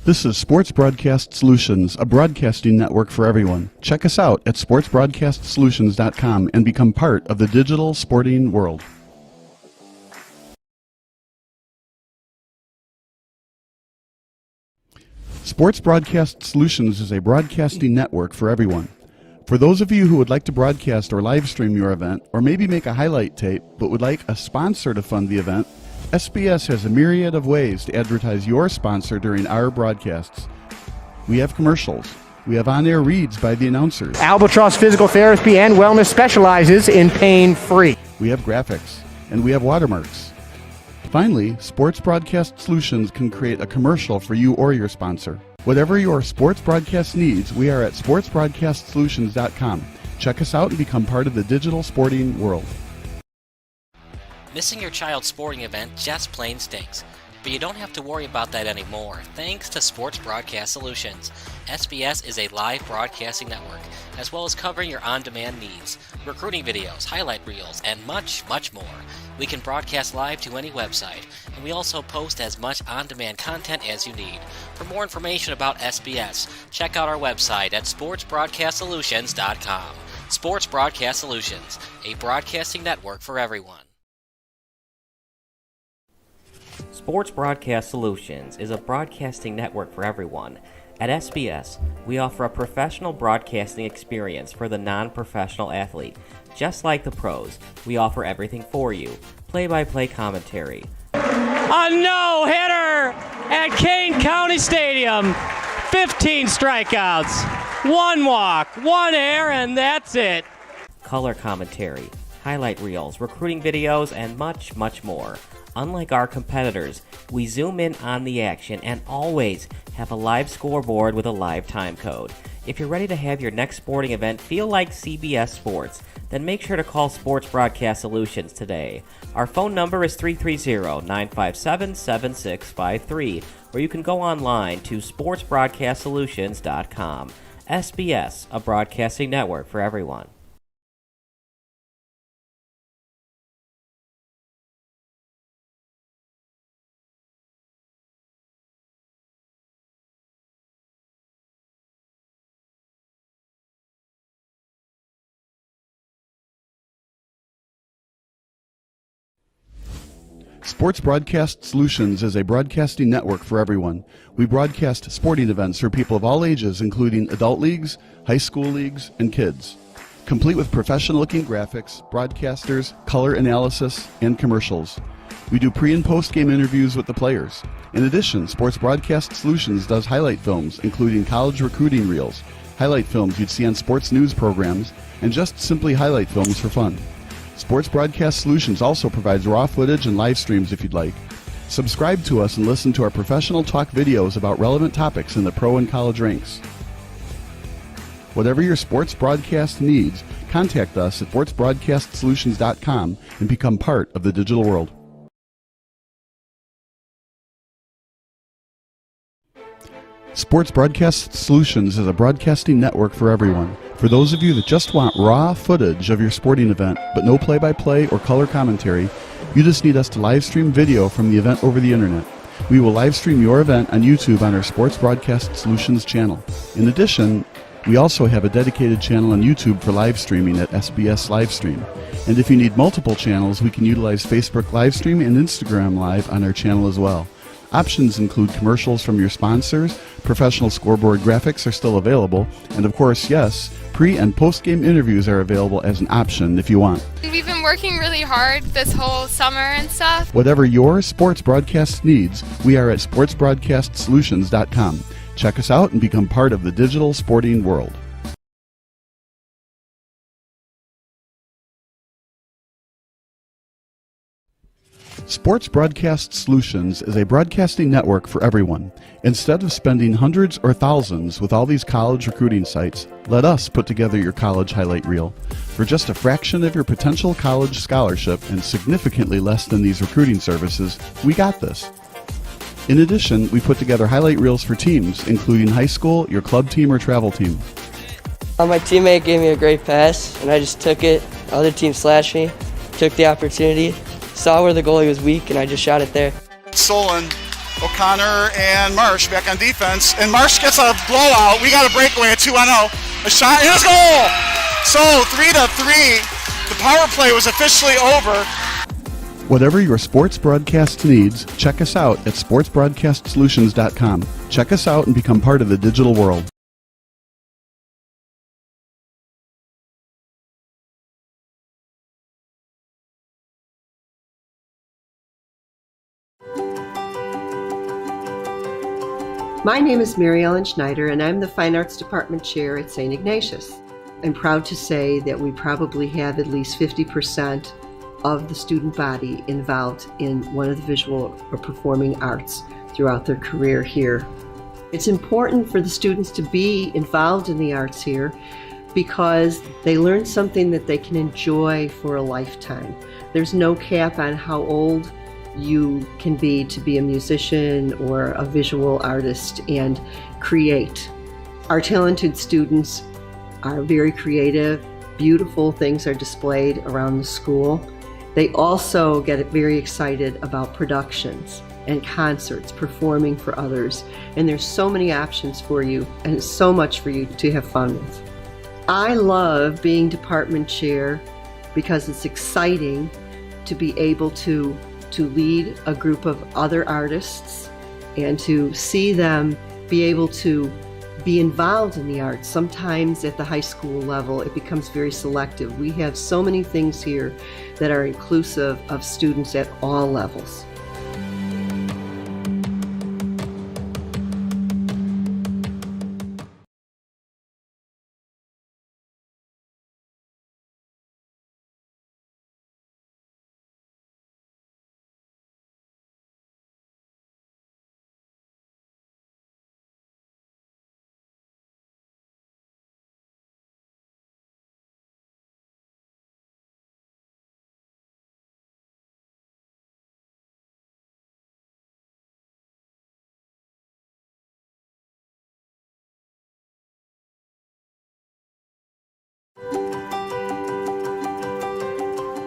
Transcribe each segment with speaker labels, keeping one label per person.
Speaker 1: This is Sports Broadcast Solutions, a broadcasting network for everyone. Check us out at sportsbroadcastsolutions.com and become part of the digital sporting world. Sports Broadcast Solutions is a broadcasting network for everyone. For those of you who would like to broadcast or live stream your event, or maybe make a highlight tape, but would like a sponsor to fund the event, SBS has a myriad of ways to advertise your sponsor during our broadcasts. We have commercials. We have on-air reads by the announcers.
Speaker 2: Albatross Physical Therapy and Wellness specializes in pain-free.
Speaker 1: We have graphics. And we have watermarks. Finally, Sports Broadcast Solutions can create a commercial for you or your sponsor. Whatever your sports broadcast needs, we are at sportsbroadcastsolutions.com. Check us out and become part of the digital sporting world.
Speaker 3: Missing your child's sporting event just plain stinks, but you don't have to worry about that anymore thanks to Sports Broadcast Solutions. SBS is a live broadcasting network, as well as covering your on-demand needs, recruiting videos, highlight reels, and much, much more. We can broadcast live to any website, and we also post as much on-demand content as you need. For more information about SBS, check out our website at sportsbroadcastsolutions.com. Sports Broadcast Solutions, a broadcasting network for everyone.
Speaker 4: Sports Broadcast Solutions is a broadcasting network for everyone. At SBS, we offer a professional broadcasting experience for the non-professional athlete. Just like the pros, we offer everything for you. Play-by-play commentary.
Speaker 5: A no-hitter at Kane County Stadium. 15 strikeouts, 1 walk, 1 error, and that's it.
Speaker 4: Color commentary, highlight reels, recruiting videos, and much, much more. Unlike our competitors, we zoom in on the action and always have a live scoreboard with a live time code. If you're ready to have your next sporting event feel like CBS Sports, then make sure to call Sports Broadcast Solutions today. Our phone number is 330-957-7653, or you can go online to sportsbroadcastsolutions.com. SBS, a broadcasting network for everyone.
Speaker 1: Sports Broadcast Solutions is a broadcasting network for everyone. We broadcast sporting events for people of all ages, including adult leagues, high school leagues, and kids. Complete with professional-looking graphics, broadcasters, color analysis, and commercials. We do pre- and post-game interviews with the players. In addition, Sports Broadcast Solutions does highlight films, including college recruiting reels, highlight films you'd see on sports news programs, and just simply highlight films for fun. Sports Broadcast Solutions also provides raw footage and live streams if you'd like. Subscribe to us and listen to our professional talk videos about relevant topics in the pro and college ranks. Whatever your sports broadcast needs, contact us at sportsbroadcastsolutions.com and become part of the digital world. Sports Broadcast Solutions is a broadcasting network for everyone. For those of you that just want raw footage of your sporting event, but no play-by-play or color commentary, you just need us to live stream video from the event over the internet. We will live stream your event on YouTube on our Sports Broadcast Solutions channel. In addition, we also have a dedicated channel on YouTube for live streaming at SBS Livestream. And if you need multiple channels, we can utilize Facebook Livestream and Instagram Live on our channel as well. Options include commercials from your sponsors, professional scoreboard graphics are still available, and of course, yes, pre- and post-game interviews are available as an option if you want.
Speaker 6: We've been working really hard this whole summer and stuff.
Speaker 1: Whatever your sports broadcast needs, we are at sportsbroadcastsolutions.com. Check us out and become part of the digital sporting world. Sports Broadcast Solutions is a broadcasting network for everyone. Instead of spending hundreds or thousands with all these college recruiting sites, let us put together your college highlight reel. For just a fraction of your potential college scholarship and significantly less than these recruiting services, we got this. In addition, we put together highlight reels for teams, including high school, your club team, or travel team.
Speaker 7: My teammate gave me a great pass, and I just took it. The other team slashed me, took the opportunity, saw where the goalie was weak, and I just shot it there.
Speaker 8: Solon O'Connor and Marsh back on defense. And Marsh gets a blowout. We got a breakaway at 2-0. A shot and a goal! So 3-3. The power play was officially over.
Speaker 1: Whatever your sports broadcast needs, check us out at sportsbroadcastsolutions.com. Check us out and become part of the digital world.
Speaker 9: My name is Mary Ellen Schneider, and I'm the Fine Arts Department Chair at St. Ignatius. I'm proud to say that we probably have at least 50% of the student body involved in one of the visual or performing arts throughout their career here. It's important for the students to be involved in the arts here because they learn something that they can enjoy for a lifetime. There's no cap on how old you can be to be a musician or a visual artist and create. Our talented students are very creative. Beautiful things are displayed around the school. They also get very excited about productions and concerts, performing for others. And there's so many options for you and so much for you to have fun with. I love being department chair because it's exciting to be able to lead a group of other artists and to see them be able to be involved in the arts. Sometimes at the high school level, it becomes very selective. We have so many things here that are inclusive of students at all levels.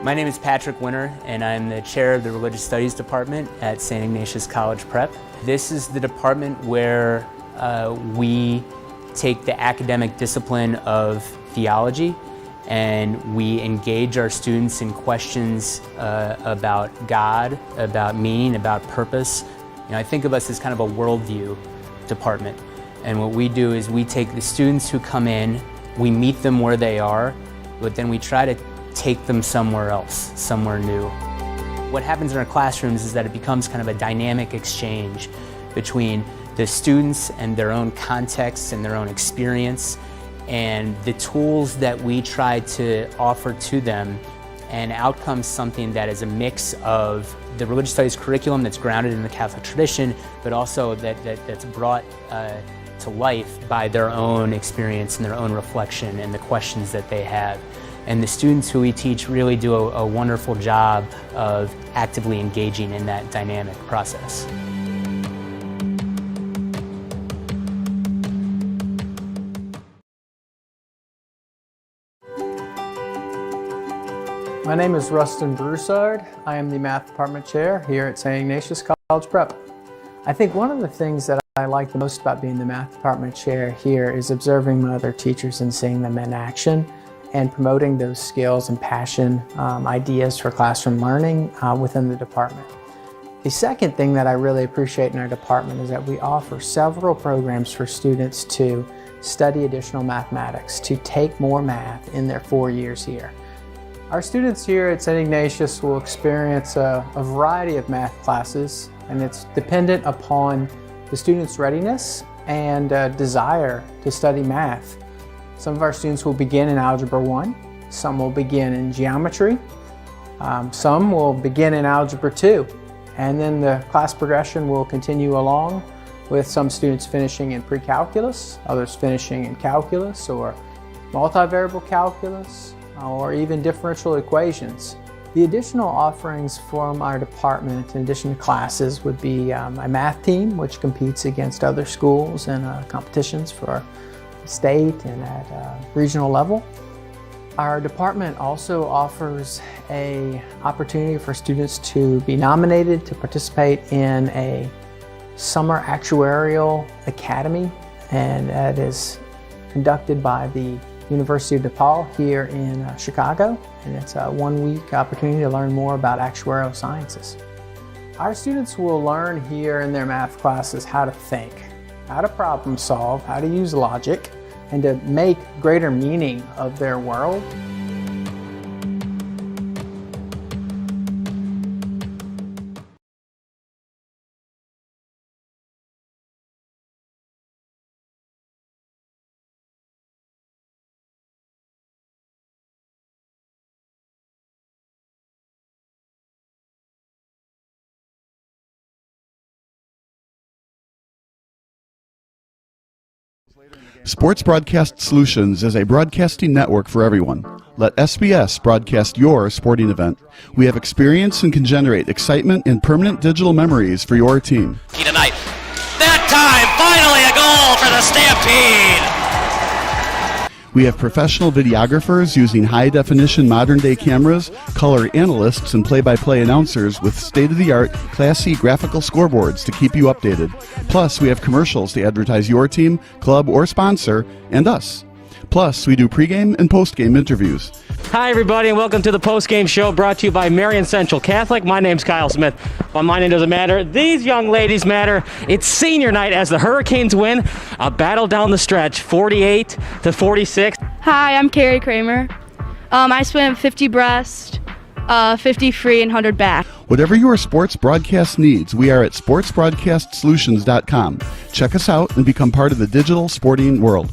Speaker 10: My name is Patrick Winter, and I'm the chair of the Religious Studies Department at St. Ignatius College Prep. This is the department where we take the academic discipline of theology and we engage our students in questions about God, about meaning, about purpose. You know, I think of us as kind of a worldview department. And what we do is we take the students who come in, we meet them where they are, but then we try to take them somewhere else, somewhere new. What happens in our classrooms is that it becomes kind of a dynamic exchange between the students and their own context and their own experience and the tools that we try to offer to them, and out comes something that is a mix of the religious studies curriculum that's grounded in the Catholic tradition, but also that's brought to life by their own experience and their own reflection and the questions that they have. And the students who we teach really do a wonderful job of actively engaging in that dynamic process.
Speaker 11: My name is Rustin Broussard. I am the math department chair here at St. Ignatius College Prep. I think one of the things that I like the most about being the math department chair here is observing my other teachers and seeing them in action and promoting those skills and passion, ideas for classroom learning within the department. The second thing that I really appreciate in our department is that we offer several programs for students to study additional mathematics, to take more math in their 4 years here. Our students here at St. Ignatius will experience a variety of math classes, and it's dependent upon the student's readiness and desire to study math. Some of our students will begin in Algebra 1, some will begin in geometry, some will begin in Algebra 2, and then the class progression will continue along with some students finishing in pre-calculus, others finishing in calculus or multivariable calculus, or even differential equations. The additional offerings from our department in addition to classes would be a math team, which competes against other schools in competitions for state and at regional level. Our department also offers an opportunity for students to be nominated to participate in a Summer Actuarial Academy, and that is conducted by the University of DePaul here in Chicago, and it's a one-week opportunity to learn more about actuarial sciences. Our students will learn here in their math classes how to think, how to problem solve, how to use logic, and to make greater meaning of their world.
Speaker 1: Sports Broadcast Solutions is a broadcasting network for everyone. Let SBS broadcast your sporting event. We have experience and can generate excitement and permanent digital memories for your team.
Speaker 3: Tonight. That time, finally a goal for the Stampede!
Speaker 1: We have professional videographers using high-definition modern-day cameras, color analysts, and play-by-play announcers with state-of-the-art, classy graphical scoreboards to keep you updated. Plus, we have commercials to advertise your team, club, or sponsor, and us. Plus, we do pregame and postgame interviews.
Speaker 5: Hi, everybody, and welcome to the postgame show brought to you by Marion Central Catholic. My name's Kyle Smith. Well, my name doesn't matter. These young ladies matter. It's senior night as the Hurricanes win a battle down the stretch, 48-46.
Speaker 12: Hi, I'm Carrie Kramer. I swim 50 breast, 50 free, and 100 back.
Speaker 1: Whatever your sports broadcast needs, we are at sportsbroadcastsolutions.com. Check us out and become part of the digital sporting world.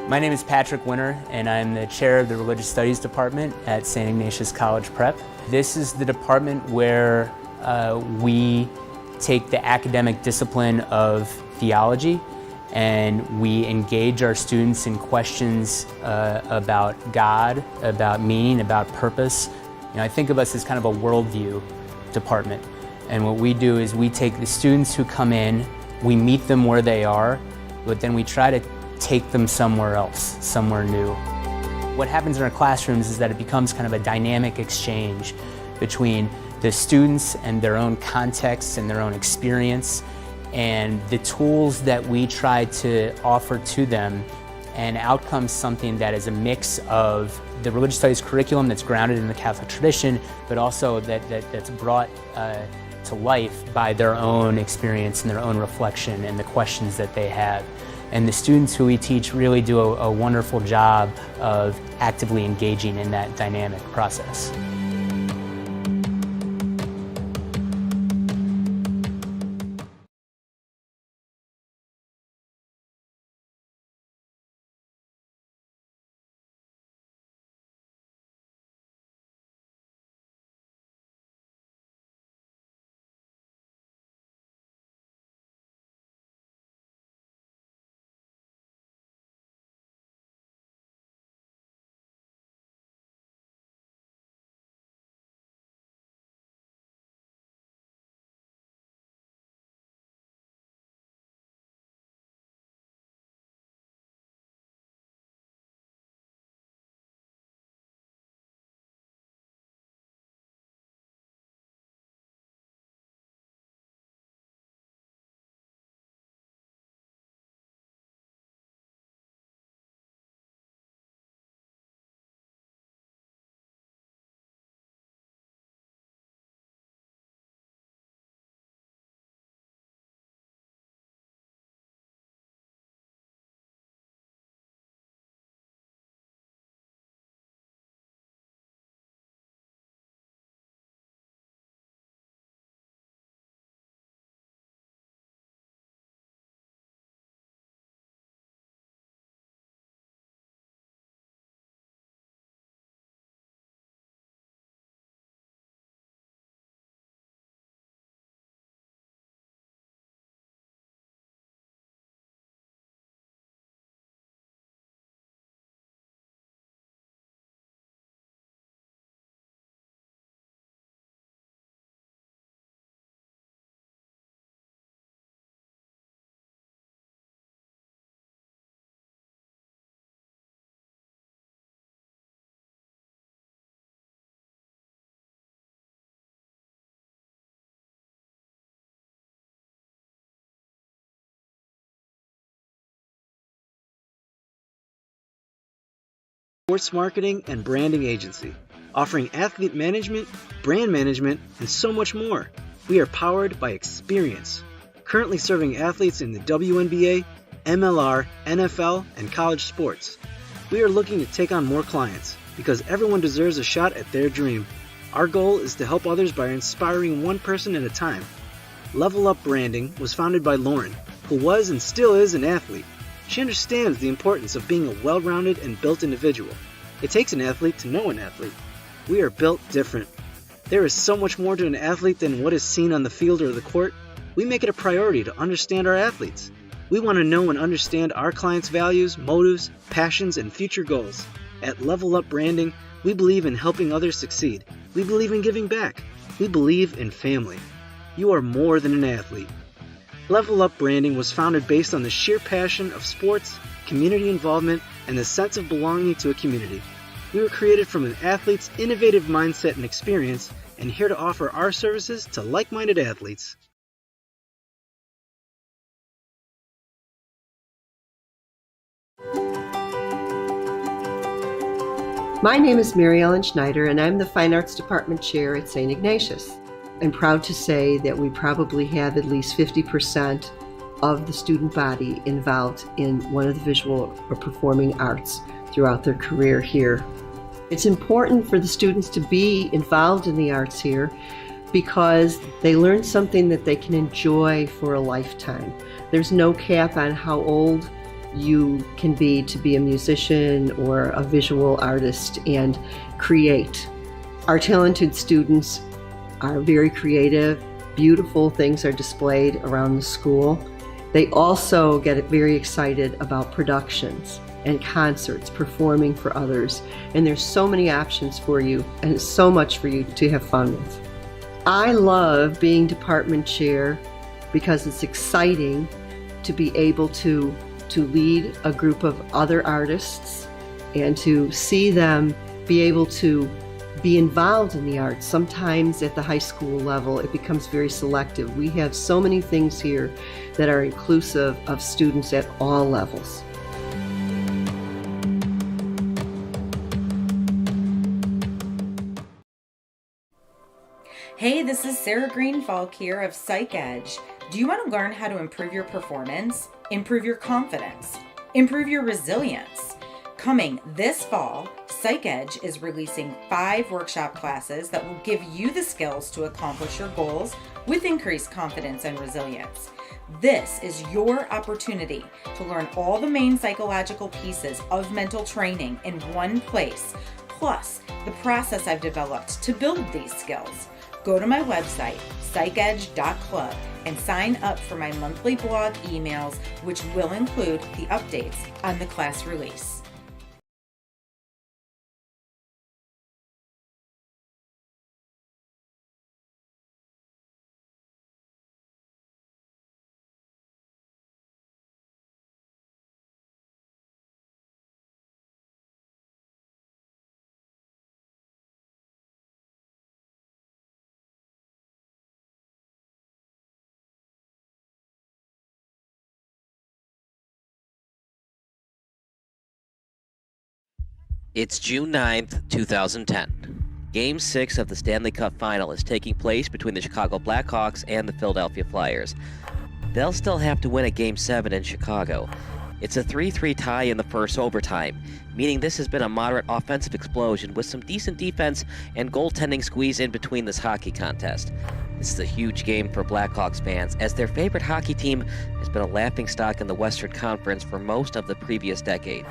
Speaker 10: My name is Patrick Winter, and I'm the chair of the Religious Studies Department at St. Ignatius College Prep. This is the department where we take the academic discipline of theology and we engage our students in questions about God, about meaning, about purpose. You know, I think of us as kind of a worldview department. And what we do is we take the students who come in, we meet them where they are, but then we try to take them somewhere else, somewhere new. What happens in our classrooms is that it becomes kind of a dynamic exchange between the students and their own context and their own experience and the tools that we try to offer to them, and out comes something that is a mix of the religious studies curriculum that's grounded in the Catholic tradition, but also that's brought to life by their own experience and their own reflection and the questions that they have. And the students who we teach really do a wonderful job of actively engaging in that dynamic process.
Speaker 13: sports marketing and branding agency, offering athlete management, brand management, and so much more. We are powered by experience, currently serving athletes in the WNBA, MLR, NFL, and college sports. We are looking to take on more clients because everyone deserves a shot at their dream. Our goal is to help others by inspiring one person at a time. Level Up Branding was founded by Lauren, who was and still is an athlete. She understands the importance of being a well-rounded and built individual. It takes an athlete to know an athlete. We are built different. There is so much more to an athlete than what is seen on the field or the court. We make it a priority to understand our athletes. We want to know and understand our clients' values, motives, passions, and future goals. At Level Up Branding, we believe in helping others succeed. We believe in giving back. We believe in family. You are more than an athlete. Level Up Branding was founded based on the sheer passion of sports, community involvement, and the sense of belonging to a community. We were created from an athlete's innovative mindset and experience, and here to offer our services to like-minded athletes.
Speaker 9: My name is Mary Ellen Schneider, and I'm the Fine Arts Department Chair at St. Ignatius. I'm proud to say that we probably have at least 50% of the student body involved in one of the visual or performing arts throughout their career here. It's important for the students to be involved in the arts here because they learn something that they can enjoy for a lifetime. There's no cap on how old you can be to be a musician or a visual artist and create. Our talented students are very creative. Beautiful things are displayed around the school. They also get very excited about productions and concerts, performing for others. And there's so many options for you and so much for you to have fun with. I love being department chair because it's exciting to be able to lead a group of other artists and to see them be able to be involved in the arts. Sometimes at the high school level, it becomes very selective. We have so many things here that are inclusive of students at all levels.
Speaker 14: Hey, this is Sarah Greenfalk here of Psych Edge. Do you want to learn how to improve your performance, improve your confidence, improve your resilience? Coming this fall, Psych Edge is releasing 5 workshop classes that will give you the skills to accomplish your goals with increased confidence and resilience. This is your opportunity to learn all the main psychological pieces of mental training in one place, plus the process I've developed to build these skills. Go to my website, psychedge.club, and sign up for my monthly blog emails, which will include the updates on the class release.
Speaker 3: It's June 9th, 2010. Game 6 of the Stanley Cup Final is taking place between the Chicago Blackhawks and the Philadelphia Flyers. They'll still have to win a Game 7 in Chicago. It's a 3-3 tie in the first overtime, meaning this has been a moderate offensive explosion with some decent defense and goaltending squeeze in between this hockey contest. This is a huge game for Blackhawks fans, as their favorite hockey team has been a laughingstock in the Western Conference for most of the previous decade.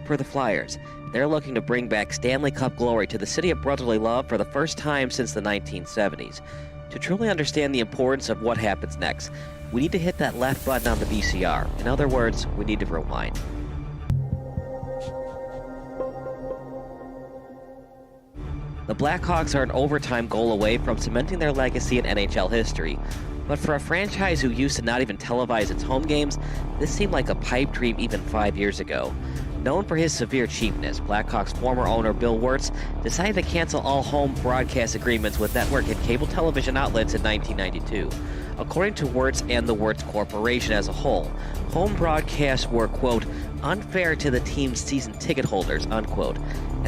Speaker 3: For the Flyers, they're looking to bring back Stanley Cup glory to the city of brotherly love for the first time since the 1970s. To truly understand the importance of what happens next, we need to hit that left button on the VCR. In other words, we need to rewind. The Blackhawks are an overtime goal away from cementing their legacy in NHL history. But for a franchise who used to not even televise its home games, this seemed like a pipe dream even 5 years ago. Known for his severe cheapness, Blackhawks former owner Bill Wirtz decided to cancel all home broadcast agreements with network and cable television outlets in 1992. According to Wirtz and the Wirtz Corporation as a whole, home broadcasts were, quote, unfair to the team's season ticket holders, unquote.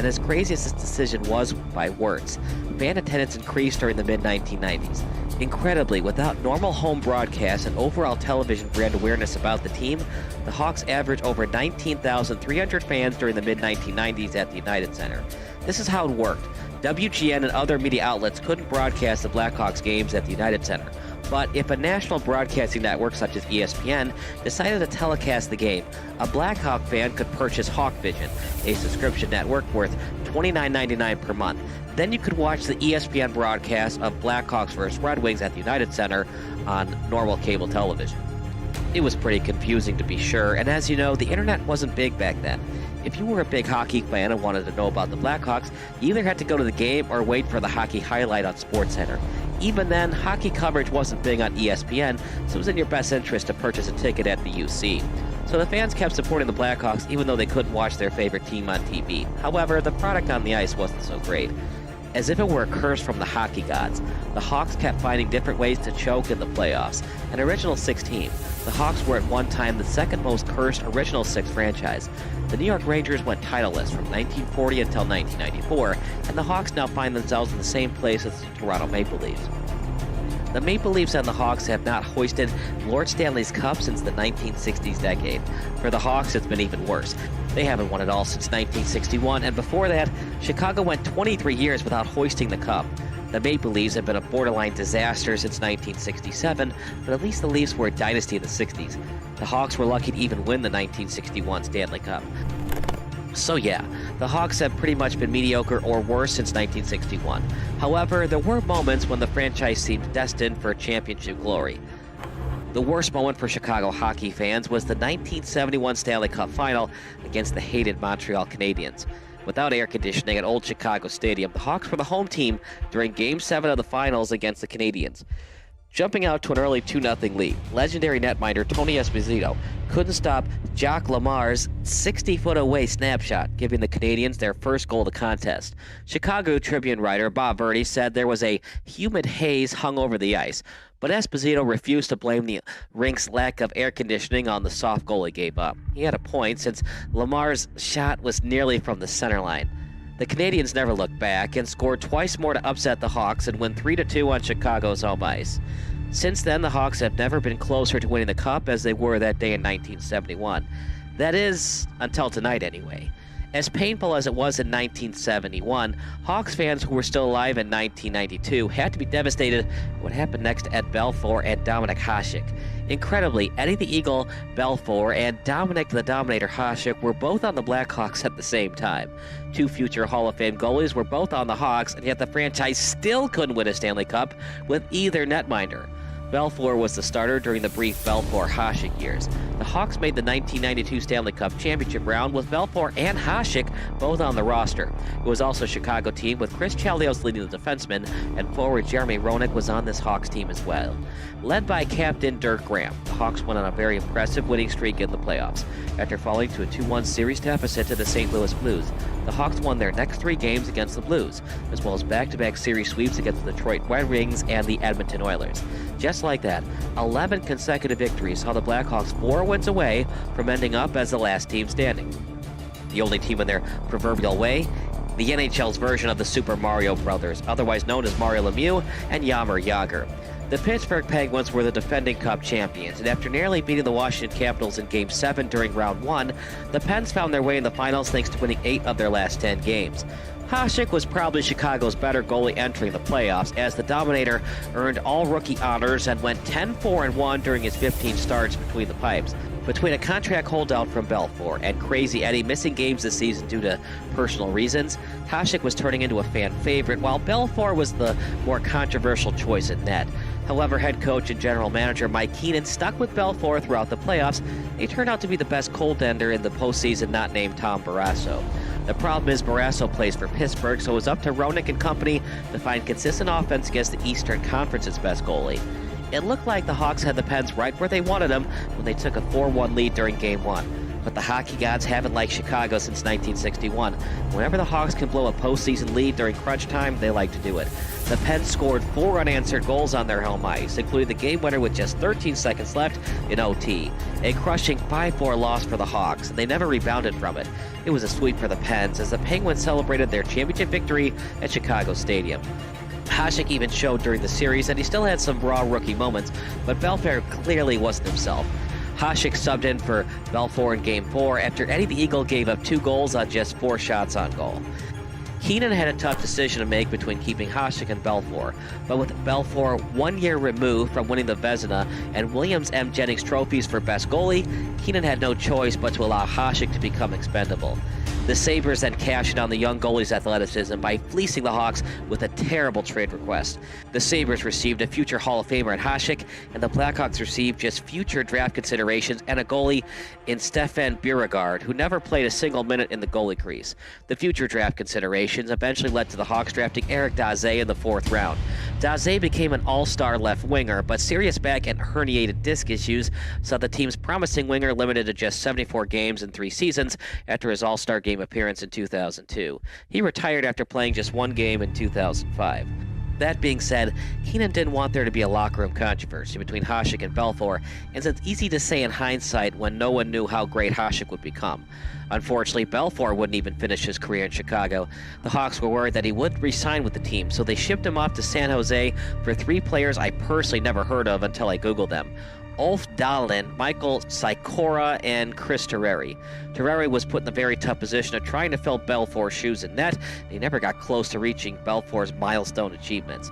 Speaker 4: and as crazy as this decision was by Wirtz, fan attendance increased during the mid-1990s. Incredibly, without normal home broadcasts and overall television brand awareness about the team, the Hawks averaged over 19,300 fans during the mid-1990s at the United Center. This is how it worked. WGN and other media outlets couldn't broadcast the Blackhawks games at the United Center. But if a national broadcasting network such as ESPN decided to telecast the game, a Blackhawk fan could purchase Hawkvision, a subscription network worth $29.99 per month. Then you could watch the ESPN broadcast of Blackhawks vs. Red Wings at the United Center on normal cable television. It was pretty confusing, to be sure, and as you know, the internet wasn't big back then. If you were a big hockey fan and wanted to know about the Blackhawks, you either had to go to the game or wait for the hockey highlight on SportsCenter. Even then, hockey coverage wasn't big on ESPN, so it was in your best interest to purchase a ticket at the UC. So the fans kept supporting the Blackhawks even though they couldn't watch their favorite team on TV. However, the product on the ice wasn't so great. As if it were a curse from the hockey gods, the Hawks kept finding different ways to choke in the playoffs. An original six team, the Hawks were at one time the second most cursed original six franchise. The New York Rangers went titleless from 1940 until 1994, and the Hawks now find themselves in the same place as the Toronto Maple Leafs. The Maple Leafs and the Hawks have not hoisted Lord Stanley's Cup since the 1960s decade. For the Hawks, it's been even worse. They haven't won it all since 1961, and before that, Chicago went 23 years without hoisting the Cup. The Maple Leafs have been a borderline disaster since 1967, but at least the Leafs were a dynasty in the 60s. The Hawks were lucky to even win the 1961 Stanley Cup. So yeah, the Hawks have pretty much been mediocre or worse since 1961. However, there were moments when the franchise seemed destined for championship glory. The worst moment for Chicago hockey fans was the 1971 Stanley Cup Final against the hated Montreal Canadiens. Without air conditioning at Old Chicago Stadium, the Hawks were the home team during Game 7 of the Finals against the Canadiens. Jumping out to an early 2-0 lead, legendary netminder Tony Esposito couldn't stop Jacques Lamar's 60-foot-away snapshot, giving the Canadiens their first goal of the contest. Chicago Tribune writer Bob Verdi said there was a humid haze hung over the ice, but Esposito refused to blame the rink's lack of air conditioning on the soft goal he gave up. He had a point, since Lamar's shot was nearly from the center line. The Canadiens never looked back and scored twice more to upset the Hawks and win 3-2 on Chicago's home ice. Since then, the Hawks have never been closer to winning the Cup as they were that day in 1971. That is, until tonight anyway. As painful as it was in 1971, Hawks fans who were still alive in 1992 had to be devastated at what happened next to Ed Belfour and Dominik Hasek. Incredibly, Eddie the Eagle Belfour and Dominik the Dominator Hasek were both on the Blackhawks at the same time. Two future Hall of Fame goalies were both on the Hawks, and yet the franchise still couldn't win a Stanley Cup with either netminder. Belfour was the starter during the brief Belfour-Hasek years. The Hawks made the 1992 Stanley Cup championship round with Belfour and Hasek both on the roster. It was also a Chicago team with Chris Chelios leading the defensemen, and forward Jeremy Roenick was on this Hawks team as well. Led by captain Dirk Graham, the Hawks went on a very impressive winning streak in the playoffs. After falling to a 2-1 series deficit to the St. Louis Blues, the Hawks won their next 3 games against the Blues, as well as back-to-back series sweeps against the Detroit Red Wings and the Edmonton Oilers. Just like that, 11 consecutive victories saw the Blackhawks 4 wins away from ending up as the last team standing. The only team in their proverbial way, the NHL's version of the Super Mario Brothers, otherwise known as Mario Lemieux and Jaromir Jagr. The Pittsburgh Penguins were the defending Cup champions, and after nearly beating the Washington Capitals in Game 7 during Round 1, the Pens found their way in the finals thanks to winning 8 of their last 10 games. Hasek was probably Chicago's better goalie entering the playoffs, as the Dominator earned all rookie honors and went 10-4-1 during his 15 starts between the pipes. Between a contract holdout from Belfour and Crazy Eddie missing games this season due to personal reasons, Hasek was turning into a fan favorite, while Belfour was the more controversial choice in net. However, head coach and general manager Mike Keenan stuck with Belfour throughout the playoffs. He turned out to be the best goaltender in the postseason, not named Tom Barrasso. The problem is Barrasso plays for Pittsburgh, so it was up to Roenick and company to find consistent offense against the Eastern Conference's best goalie. It looked like the Hawks had the Pens right where they wanted them when they took a 4-1 lead during Game 1. but the hockey gods haven't liked Chicago since 1961. Whenever the Hawks can blow a postseason lead during crunch time, they like to do it. The Pens scored 4 unanswered goals on their home ice, including the game winner with just 13 seconds left in OT. A crushing 5-4 loss for the Hawks, and they never rebounded from it. It was a sweep for the Pens as the Penguins celebrated their championship victory at Chicago Stadium. Hasek even showed during the series that he still had some raw rookie moments, but Belfour clearly wasn't himself. Hasek subbed in for Belfour in Game 4 after Eddie the Eagle gave up 2 goals on just 4 shots on goal. Keenan had a tough decision to make between keeping Hasek and Belfour, but with Belfour 1 year removed from winning the Vezina and Williams M. Jennings trophies for best goalie, Keenan had no choice but to allow Hasek to become expendable. The Sabres then cashed in on the young goalie's athleticism by fleecing the Hawks with a terrible trade request. The Sabres received a future Hall of Famer in Hasek, and the Blackhawks received just future draft considerations and a goalie in Stefan Beauregard, who never played a single minute in the goalie crease. The future draft considerations eventually led to the Hawks drafting Eric Daze in the 4th round. Daze became an all-star left winger, but serious back and herniated disc issues saw the team's promising winger limited to just 74 games in 3 seasons after his all-star game appearance in 2002. He retired after playing just 1 game in 2005. That being said, Keenan didn't want there to be a locker room controversy between Hasek and Belfour, and it's easy to say in hindsight when no one knew how great Hasek would become. Unfortunately, Belfour wouldn't even finish his career in Chicago. The Hawks were worried that he wouldn't re-sign with the team, so they shipped him off to San Jose for 3 players I personally never heard of until I Googled them. Ulf Dahlin, Michael Sikora, and Chris Terreri. Terreri was put in the very tough position of trying to fill Belfour's shoes in net, and he never got close to reaching Belfour's milestone achievements.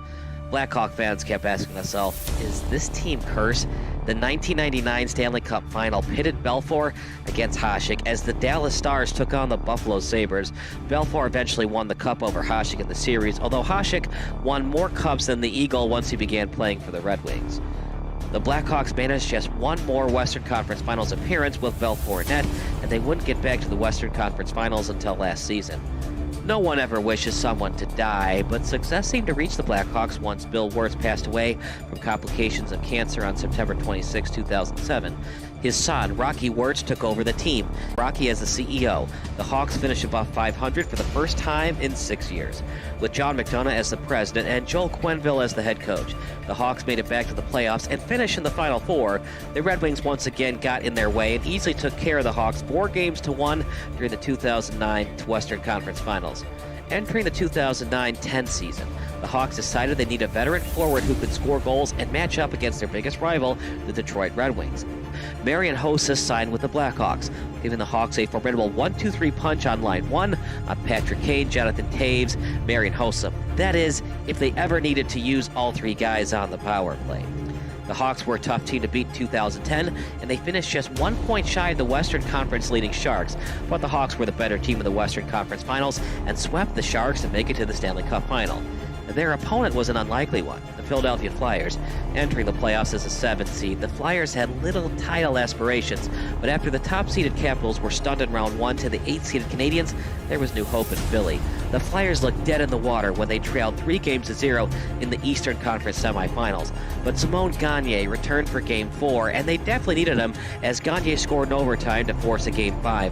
Speaker 4: Blackhawk fans kept asking themselves, is this team cursed? The 1999 Stanley Cup Final pitted Belfour against Hasek as the Dallas Stars took on the Buffalo Sabres. Belfour eventually won the cup over Hasek in the series, although Hasek won more cups than the Eagle once he began playing for the Red Wings. The Blackhawks managed just 1 more Western Conference Finals appearance with Belfour in net, and they wouldn't get back to the Western Conference Finals until last season. No one ever wishes someone to die, but success seemed to reach the Blackhawks once Bill Wirtz passed away from complications of cancer on September 26, 2007. His son, Rocky Wirtz, took over the team. Rocky as the CEO. The Hawks finished above 500 for the first time in 6 years. With John McDonough as the president and Joel Quenneville as the head coach, the Hawks made it back to the playoffs and finished in the Final Four. The Red Wings once again got in their way and easily took care of the Hawks 4-1 during the 2009 Western Conference Finals. Entering the 2009-10 season, the Hawks decided they need a veteran forward who could score goals and match up against their biggest rival, the Detroit Red Wings. Marian Hossa signed with the Blackhawks, giving the Hawks a formidable 1-2-3 punch on line 1 on Patrick Kane, Jonathan Taves, Marian Hossa. That is, if they ever needed to use all 3 guys on the power play. The Hawks were a tough team to beat in 2010, and they finished just 1 point shy of the Western Conference leading Sharks, but the Hawks were the better team in the Western Conference Finals and swept the Sharks to make it to the Stanley Cup Final. Their opponent was an unlikely one, the Philadelphia Flyers. Entering the playoffs as a 7th seed, the Flyers had little title aspirations, but after the top-seeded Capitals were stunned in round 1 to the 8th-seeded Canadiens, there was new hope in Philly. The Flyers looked dead in the water when they trailed 3-0 in the Eastern Conference semifinals, but Simon Gagne returned for Game 4, and they definitely needed him as Gagne scored in overtime to force a Game 5.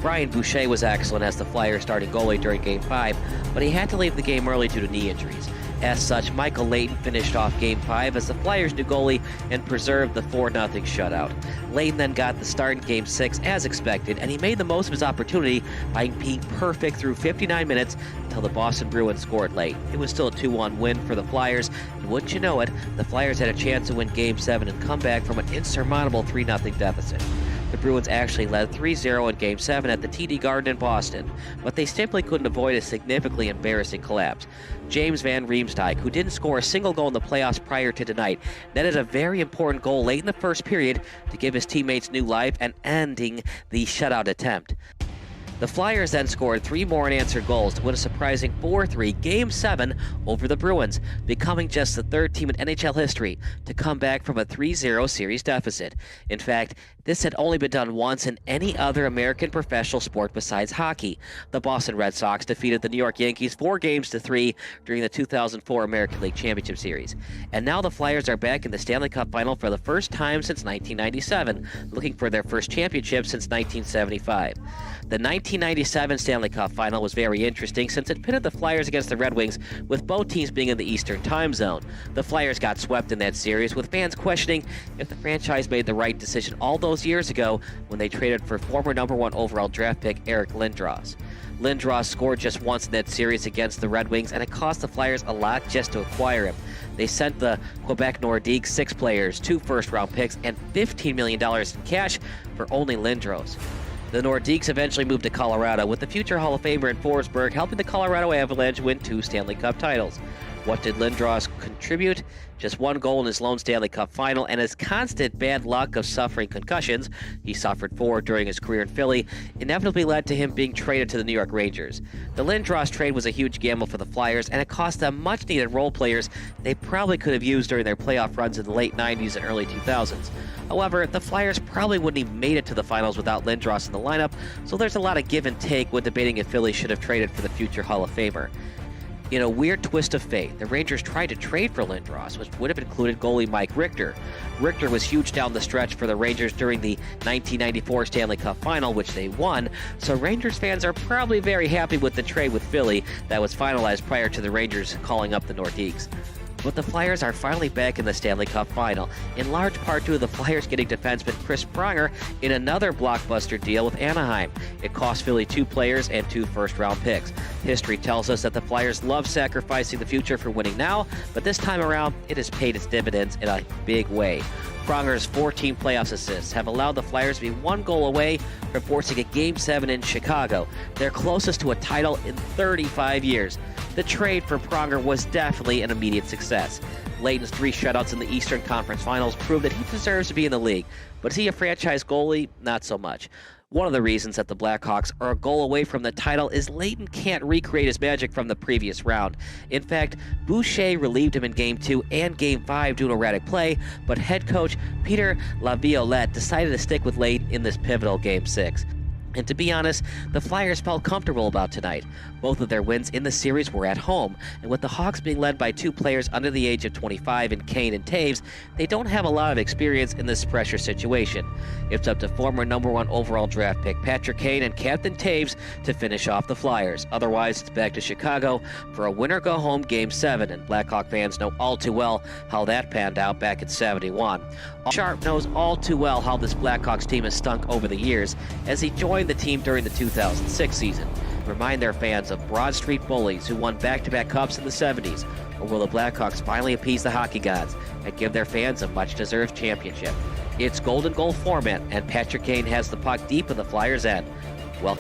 Speaker 4: Brian Boucher was excellent as the Flyers starting goalie during Game 5, but he had to leave the game early due to knee injuries. As such, Michael Layton finished off Game 5 as the Flyers' new goalie and preserved the 4-0 shutout. Layton then got the start in Game 6 as expected, and he made the most of his opportunity by being perfect through 59 minutes until the Boston Bruins scored late. It was still a 2-1 win for the Flyers, and wouldn't you know it, the Flyers had a chance to win Game 7 and come back from an insurmountable 3-0 deficit. The Bruins actually led 3-0 in Game 7 at the TD Garden in Boston, but they simply couldn't avoid a significantly embarrassing collapse. James Van Riemsdyk, who didn't score a single goal in the playoffs prior to tonight, netted a very important goal late in the first period to give his teammates new life and ending the shutout attempt.
Speaker 3: The Flyers then scored 3 more unanswered goals to win a surprising 4-3 Game 7 over the Bruins, becoming just the 3rd team in NHL history to come back from a 3-0 series deficit. In fact, this had only been done once in any other American professional sport besides hockey. The Boston Red Sox defeated the New York Yankees 4-3 during the 2004 American League Championship Series. And now the Flyers are back in the Stanley Cup Final for the first time since 1997, looking for their first championship since 1975. The 1997 Stanley Cup Final was very interesting since it pitted the Flyers against the Red Wings, with both teams being in the Eastern Time Zone. The Flyers got swept in that series, with fans questioning if the franchise made the right decision all those years ago when they traded for former #1 overall draft pick Eric Lindros. Lindros scored just once in that series against the Red Wings, and it cost the Flyers a lot just to acquire him. They sent the Quebec Nordiques 6 players, 2 first-round picks, and $15 million in cash for only Lindros. The Nordiques eventually moved to Colorado, with the future Hall of Famer in Forsberg helping the Colorado Avalanche win 2 Stanley Cup titles. What did Lindros contribute? Just 1 goal in his lone Stanley Cup final, and his constant bad luck of suffering concussions, he suffered 4 during his career in Philly, inevitably led to him being traded to the New York Rangers. The Lindros trade was a huge gamble for the Flyers, and it cost them much-needed role players they probably could have used during their playoff runs in the late 90s and early 2000s. However, the Flyers probably wouldn't have made it to the finals without Lindros in the lineup, so there's a lot of give and take when debating if Philly should have traded for the future Hall of Famer. In a weird twist of fate, the Rangers tried to trade for Lindros, which would have included goalie Mike Richter. Richter was huge down the stretch for the Rangers during the 1994 Stanley Cup Final, which they won, so Rangers fans are probably very happy with the trade with Philly that was finalized prior to the Rangers calling up the Nordiques. But the Flyers are finally back in the Stanley Cup Final, in large part due to the Flyers getting defenseman Chris Pronger in another blockbuster deal with Anaheim. It cost Philly 2 players and 2 first-round picks. History tells us that the Flyers love sacrificing the future for winning now, but this time around, it has paid its dividends in a big way. Pronger's 14 playoffs assists have allowed the Flyers to be 1 goal away from forcing a Game 7 in Chicago, their closest to a title in 35 years. The trade for Pronger was definitely an immediate success. Layton's 3 shutouts in the Eastern Conference Finals prove that he deserves to be in the league, but is he a franchise goalie? Not so much. One of the reasons that the Blackhawks are a goal away from the title is Layton can't recreate his magic from the previous round. In fact, Boucher relieved him in Game 2 and Game 5 due to erratic play, but head coach Peter Laviolette decided to stick with Layton in this pivotal Game 6. And to be honest, the Flyers felt comfortable about tonight. Both of their wins in the series were at home, and with the Hawks being led by 2 players under the age of 25 in Kane and Taves, they don't have a lot of experience in this pressure situation. It's up to former #1 overall draft pick Patrick Kane and Captain Taves to finish off the Flyers. Otherwise, it's back to Chicago for a winner-go-home Game 7, and Blackhawk fans know all too well how that panned out back in '71. Sharp knows all too well how this Blackhawks team has stunk over the years, as he joined the team during the 2006 season. Remind their fans of Broad Street bullies who won back-to-back cups in the 70s, or will the Blackhawks finally appease the hockey gods and give their fans a much-deserved championship? It's golden goal format, and Patrick Kane has the puck deep in the Flyers' end. Well,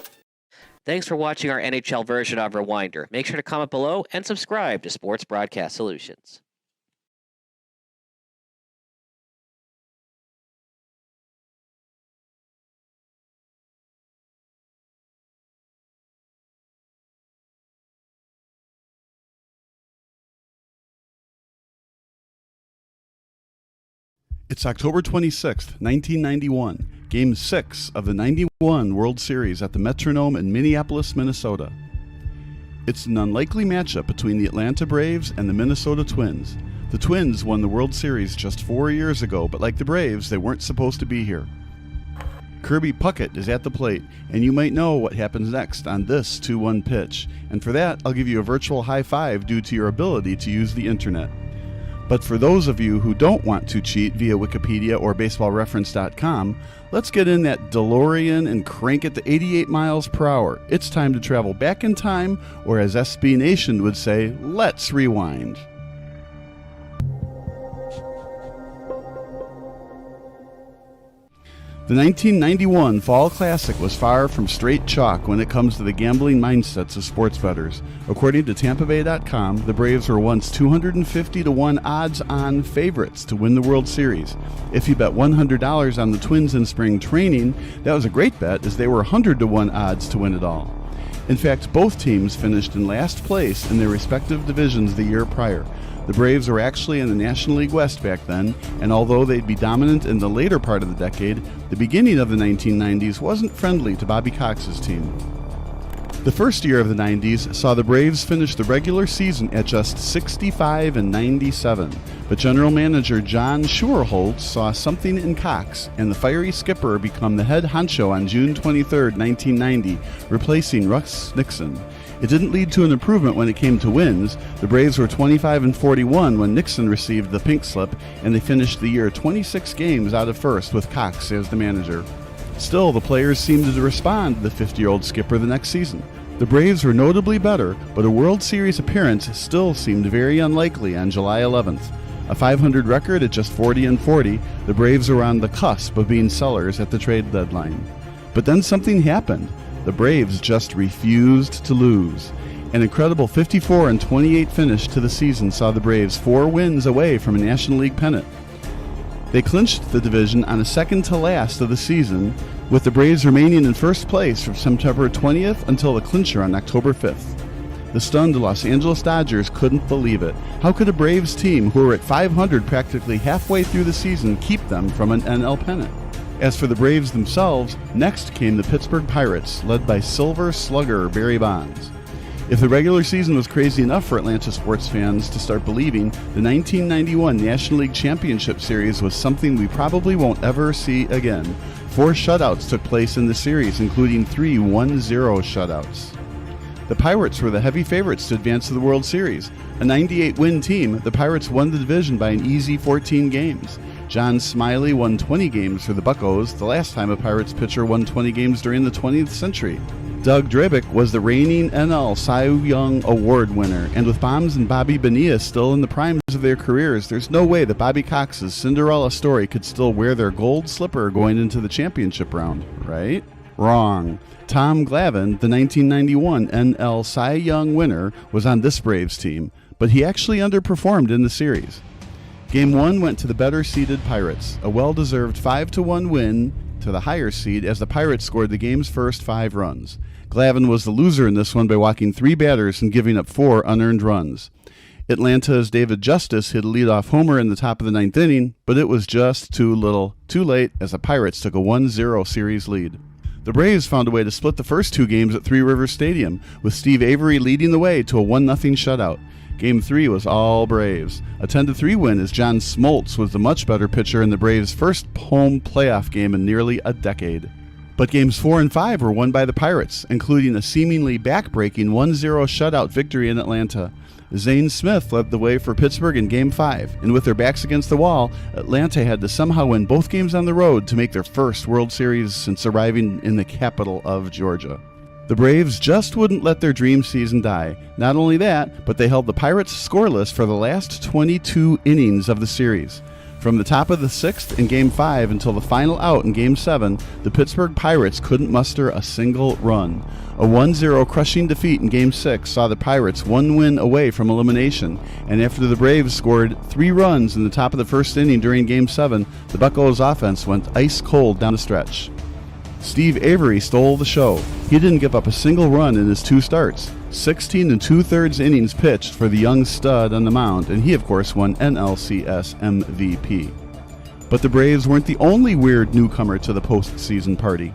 Speaker 3: thanks for watching our NHL version of Rewinder. Make sure to comment below and subscribe to Sports Broadcast Solutions.
Speaker 1: It's October 26th, 1991, Game 6 of the 91 World Series at the Metronome in Minneapolis, Minnesota. It's an unlikely matchup between the Atlanta Braves and the Minnesota Twins. The Twins won the World Series just 4 years ago, but like the Braves, they weren't supposed to be here. Kirby Puckett is at the plate, and you might know what happens next on this 2-1 pitch. And for that, I'll give you a virtual high five due to your ability to use the internet. But for those of you who don't want to cheat via Wikipedia or BaseballReference.com, let's get in that DeLorean and crank it to 88 miles per hour. It's time to travel back in time, or as SB Nation would say, let's rewind. The 1991 Fall Classic was far from straight chalk when it comes to the gambling mindsets of sports bettors. According to TampaBay.com, the Braves were once 250-1 odds-on favorites to win the World Series. If you bet $100 on the Twins in spring training, that was a great bet, as they were 100-1 odds to win it all. In fact, both teams finished in last place in their respective divisions the year prior. The Braves were actually in the National League West back then, and although they'd be dominant in the later part of the decade, the beginning of the 1990s wasn't friendly to Bobby Cox's team. The first year of the 90s saw the Braves finish the regular season at just 65-97, but general manager John Schuerholz saw something in Cox, and the fiery skipper became the head honcho on June 23, 1990, replacing Russ Nixon. It didn't lead to an improvement when it came to wins. The Braves were 25-41 when Nixon received the pink slip, and they finished the year 26 games out of first with Cox as the manager. Still, the players seemed to respond to the 50-year-old skipper the next season. The Braves were notably better, but a World Series appearance still seemed very unlikely on July 11th. A .500 record at just 40-40, the Braves were on the cusp of being sellers at the trade deadline. But then something happened. The Braves just refused to lose. An incredible 54-28 finish to the season saw the Braves 4 wins away from a National League pennant. They clinched the division on a second-to-last of the season, with the Braves remaining in first place from September 20th until the clincher on October 5th. The stunned Los Angeles Dodgers couldn't believe it. How could a Braves team who were at .500 practically halfway through the season keep them from an NL pennant? As for the Braves themselves, next came the Pittsburgh Pirates, led by Silver Slugger Barry Bonds. If the regular season was crazy enough for Atlanta sports fans to start believing, the 1991 National League Championship Series was something we probably won't ever see again. 4 shutouts took place in the series, including 3 1-0 shutouts. The Pirates were the heavy favorites to advance to the World Series. A 98-win team, the Pirates won the division by an easy 14 games. John Smiley won 20 games for the Buccos, the last time a Pirates pitcher won 20 games during the 20th century. Doug Drabick was the reigning NL Cy Young Award winner, and with Bombs and Bobby Bonilla still in the primes of their careers, there's no way that Bobby Cox's Cinderella story could still wear their gold slipper going into the championship round, right? Wrong. Tom Glavine, the 1991 NL Cy Young winner, was on this Braves team, but he actually underperformed in the series. Game 1 went to the better-seeded Pirates, a well-deserved 5-1 win to the higher seed as the Pirates scored the game's first 5 runs. Glavine was the loser in this one by walking 3 batters and giving up 4 unearned runs. Atlanta's David Justice hit a leadoff homer in the top of the 9th inning, but it was just too late as the Pirates took a 1-0 series lead. The Braves found a way to split the first 2 games at Three Rivers Stadium, with Steve Avery leading the way to a 1-0 shutout. Game 3 was all Braves. A 10-3 win as John Smoltz was the much better pitcher in the Braves' first home playoff game in nearly a decade. But games 4 and 5 were won by the Pirates, including a seemingly back-breaking 1-0 shutout victory in Atlanta. Zane Smith led the way for Pittsburgh in Game 5, and with their backs against the wall, Atlanta had to somehow win both games on the road to make their first World Series since arriving in the capital of Georgia. The Braves just wouldn't let their dream season die. Not only that, but they held the Pirates scoreless for the last 22 innings of the series. From the top of the 6th in Game 5 until the final out in Game 7, the Pittsburgh Pirates couldn't muster a single run. A 1-0 crushing defeat in Game 6 saw the Pirates 1 win away from elimination, and after the Braves scored 3 runs in the top of the first inning during Game 7, the Buccos offense went ice cold down the stretch. Steve Avery stole the show. He didn't give up a single run in his 2 starts. 16 2/3 innings pitched for the young stud on the mound, and he, of course, won NLCS MVP. But the Braves weren't the only weird newcomer to the postseason party.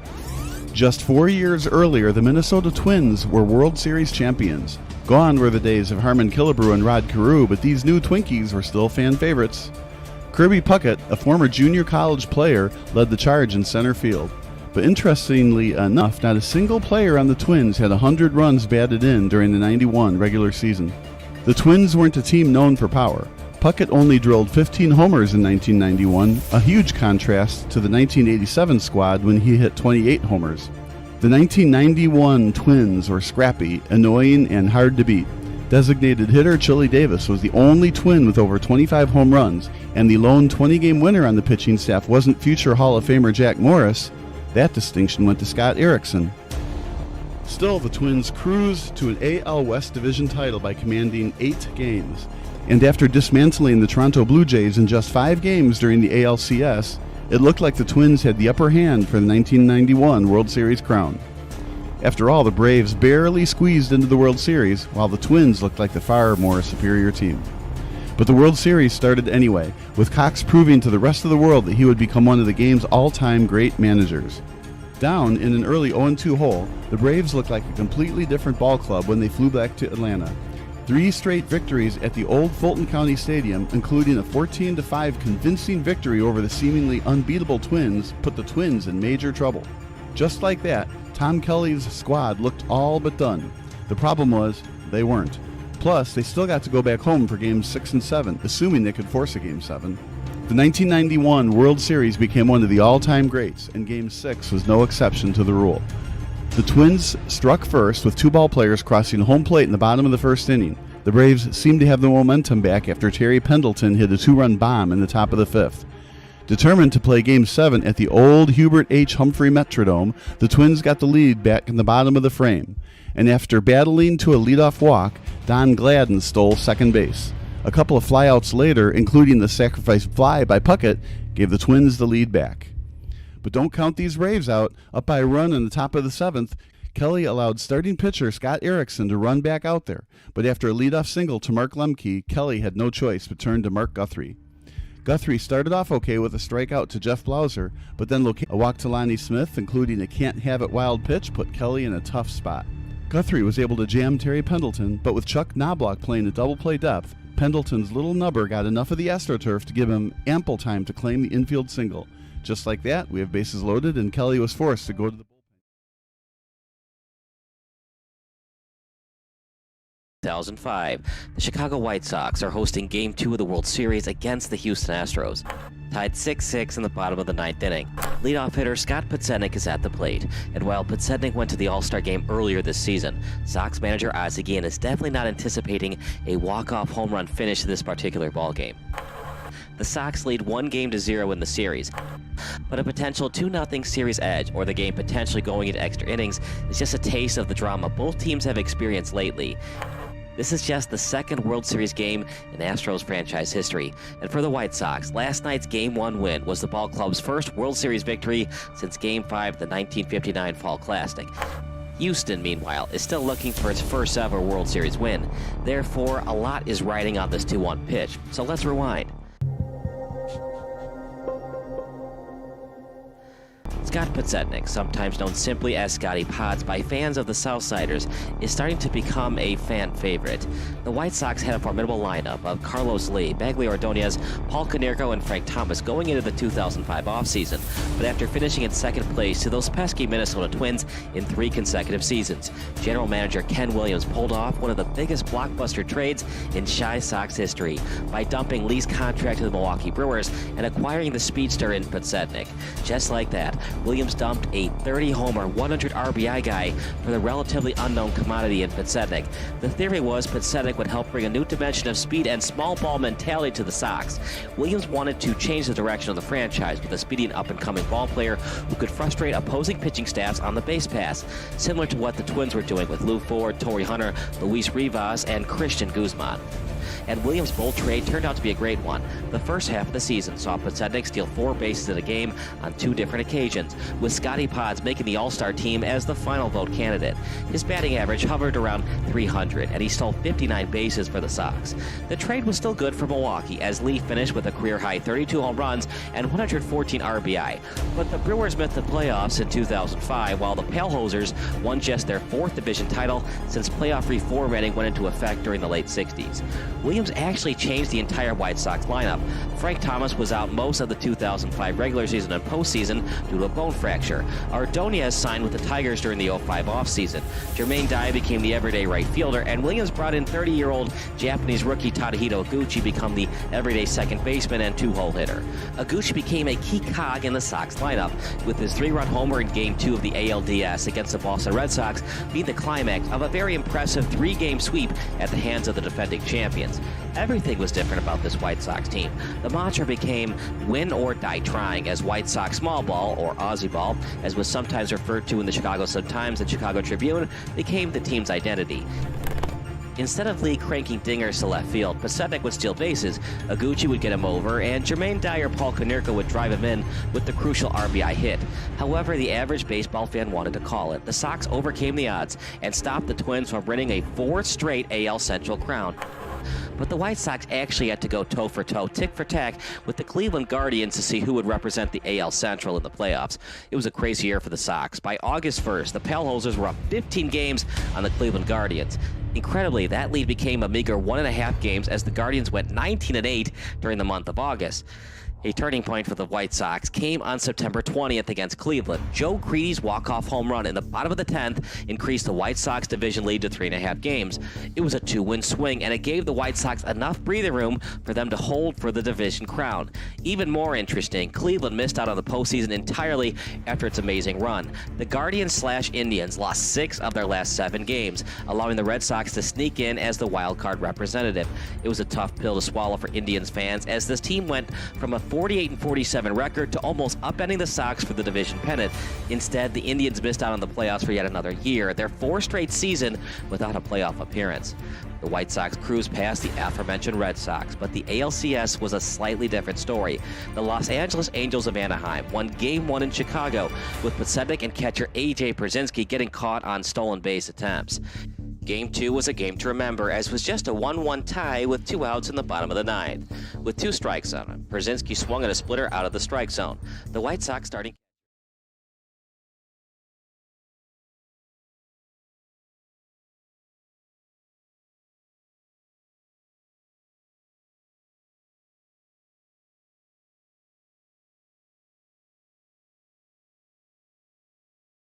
Speaker 1: Just 4 years earlier, the Minnesota Twins were World Series champions. Gone were the days of Harmon Killebrew and Rod Carew, but these new Twinkies were still fan favorites. Kirby Puckett, a former junior college player, led the charge in center field. But interestingly enough, not a single player on the Twins had 100 runs batted in during the 91 regular season. The Twins weren't a team known for power. Puckett only drilled 15 homers in 1991, a huge contrast to the 1987 squad when he hit 28 homers. The 1991 Twins were scrappy, annoying, and hard to beat. Designated hitter Chili Davis was the only Twin with over 25 home runs, and the lone 20-game winner on the pitching staff wasn't future Hall of Famer Jack Morris. That distinction went to Scott Erickson. Still, the Twins cruised to an AL West Division title by commanding 8 games. And after dismantling the Toronto Blue Jays in just 5 games during the ALCS, it looked like the Twins had the upper hand for the 1991 World Series crown. After all, the Braves barely squeezed into the World Series, while the Twins looked like the far more superior team. But the World Series started anyway, with Cox proving to the rest of the world that he would become one of the game's all-time great managers. Down in an early 0-2 hole, the Braves looked like a completely different ball club when they flew back to Atlanta. 3 straight victories at the old Fulton County Stadium, including a 14-5 convincing victory over the seemingly unbeatable Twins, put the Twins in major trouble. Just like that, Tom Kelly's squad looked all but done. The problem was, they weren't. Plus, they still got to go back home for Games 6 and 7, assuming they could force a Game 7. The 1991 World Series became one of the all-time greats, and Game 6 was no exception to the rule. The Twins struck first with 2 ball players crossing home plate in the bottom of the first inning. The Braves seemed to have the momentum back after Terry Pendleton hit a 2-run bomb in the top of the 5th. Determined to play Game 7 at the old Hubert H. Humphrey Metrodome, the Twins got the lead back in the bottom of the frame. And after battling to a leadoff walk, Don Gladden stole second base. A couple of flyouts later, including the sacrifice fly by Puckett, gave the Twins the lead back. But don't count these Braves out. Up by a run in the top of the 7th, Kelly allowed starting pitcher Scott Erickson to run back out there. But after a leadoff single to Mark Lemke, Kelly had no choice but turned to Mark Guthrie. Guthrie started off okay with a strikeout to Jeff Blauser, but then a walk to Lonnie Smith, including a can't-have-it wild pitch, put Kelly in a tough spot. Guthrie was able to jam Terry Pendleton, but with Chuck Knobloch playing a double-play depth, Pendleton's little nubber got enough of the AstroTurf to give him ample time to claim the infield single. Just like that, we have bases loaded, and Kelly was forced to go to the bullpen.
Speaker 4: 2005, the Chicago White Sox are hosting Game 2 of the World Series against the Houston Astros. Tied 6-6 in the bottom of the 9th inning, leadoff hitter Scott Podsednik is at the plate, and while Podsednik went to the All-Star game earlier this season, Sox manager Ozzie Guillen is definitely not anticipating a walk-off home run finish to this particular ballgame. The Sox lead 1-0 in the series, but a potential 2-0 series edge, or the game potentially going into extra innings, is just a taste of the drama both teams have experienced lately. This is just the 2nd World Series game in Astros franchise history. And for the White Sox, last night's Game 1 win was the ball club's first World Series victory since Game 5 of the 1959 Fall Classic. Houston, meanwhile, is still looking for its first ever World Series win. Therefore, a lot is riding on this 2-1 pitch. So let's rewind. Scott Podsednik, sometimes known simply as Scotty Pods by fans of the Southsiders, is starting to become a fan favorite. The White Sox had a formidable lineup of Carlos Lee, Bagley Ordonez, Paul Konerko, and Frank Thomas going into the 2005 offseason, but after finishing in second place to those pesky Minnesota Twins in 3 consecutive seasons, General Manager Ken Williams pulled off one of the biggest blockbuster trades in Chi Sox history by dumping Lee's contract to the Milwaukee Brewers and acquiring the speedster in Podsednik. Just like that, Williams dumped a 30-homer, 100 RBI guy for the relatively unknown commodity in Podsednik. The theory was Podsednik would help bring a new dimension of speed and small ball mentality to the Sox. Williams wanted to change the direction of the franchise with a speedy and up-and-coming ball player who could frustrate opposing pitching staffs on the base pass, similar to what the Twins were doing with Lou Ford, Torrey Hunter, Luis Rivas, and Christian Guzman. And Williams' bold trade turned out to be a great one. The first half of the season saw Podsednik steal 4 bases in a game on 2 different occasions, with Scotty Pods making the All-Star team as the final vote candidate. His batting average hovered around 300, and he stole 59 bases for the Sox. The trade was still good for Milwaukee, as Lee finished with a career-high 32 home runs and 114 RBI. But the Brewers missed the playoffs in 2005, while the Palehosers won just their 4th division title since playoff reformatting went into effect during the late 60s.
Speaker 15: Williams actually changed the entire White Sox lineup. Frank Thomas was out most of the 2005 regular season and postseason due to a bone fracture. Ordonez signed with the Tigers during the 05 offseason. Jermaine Dye became the everyday right fielder, and Williams brought in 30-year-old Japanese rookie Tadahito Iguchi become the everyday second baseman and two-hole hitter. Iguchi became a key cog in the Sox lineup, with his 3-run homer in Game 2 of the ALDS against the Boston Red Sox being the climax of a very impressive 3-game sweep at the hands of the defending champions. Everything was different about this White Sox team. The mantra became win or die trying, as White Sox small ball, or Aussie ball, as was sometimes referred to in the Chicago Sun-Times and Chicago Tribune, became the team's identity. Instead of Lee cranking dingers to left field, Pacetic would steal bases, Iguchi would get him over, and Jermaine Dye or Paul Konerko would drive him in with the crucial RBI hit. However, the average baseball fan wanted to call it. The Sox overcame the odds and stopped the Twins from winning a 4th straight AL Central crown. But the White Sox actually had to go toe-for-toe, tick-for-tack with the Cleveland Guardians to see who would represent the AL Central in the playoffs. It was a crazy year for the Sox. By August 1st, the Palehosers were up 15 games on the Cleveland Guardians. Incredibly, that lead became a meager 1.5 games as the Guardians went 19-8 during the month of August. A turning point for the White Sox came on September 20th against Cleveland. Joe Creedy's walk-off home run in the bottom of the 10th increased the White Sox division lead to 3.5 games. It was a 2-win swing, and it gave the White Sox enough breathing room for them to hold for the division crown. Even more interesting, Cleveland missed out on the postseason entirely after its amazing run. The Guardians/Indians lost 6 of their last 7 games, allowing the Red Sox to sneak in as the wild card representative. It was a tough pill to swallow for Indians fans, as this team went from a 48-47 record to almost upending the Sox for the division pennant. Instead, the Indians missed out on the playoffs for yet another year, their 4th straight season without a playoff appearance. The White Sox cruised past the aforementioned Red Sox, but the ALCS was a slightly different story. The Los Angeles Angels of Anaheim won Game 1 in Chicago, with Pacetic and catcher A.J. Pierzynski getting caught on stolen base attempts. Game 2 was a game to remember, as it was just a 1-1 tie with 2 outs in the bottom of the 9th. With 2 strikes on him, Pierzynski swung at a splitter out of the strike zone. The White Sox starting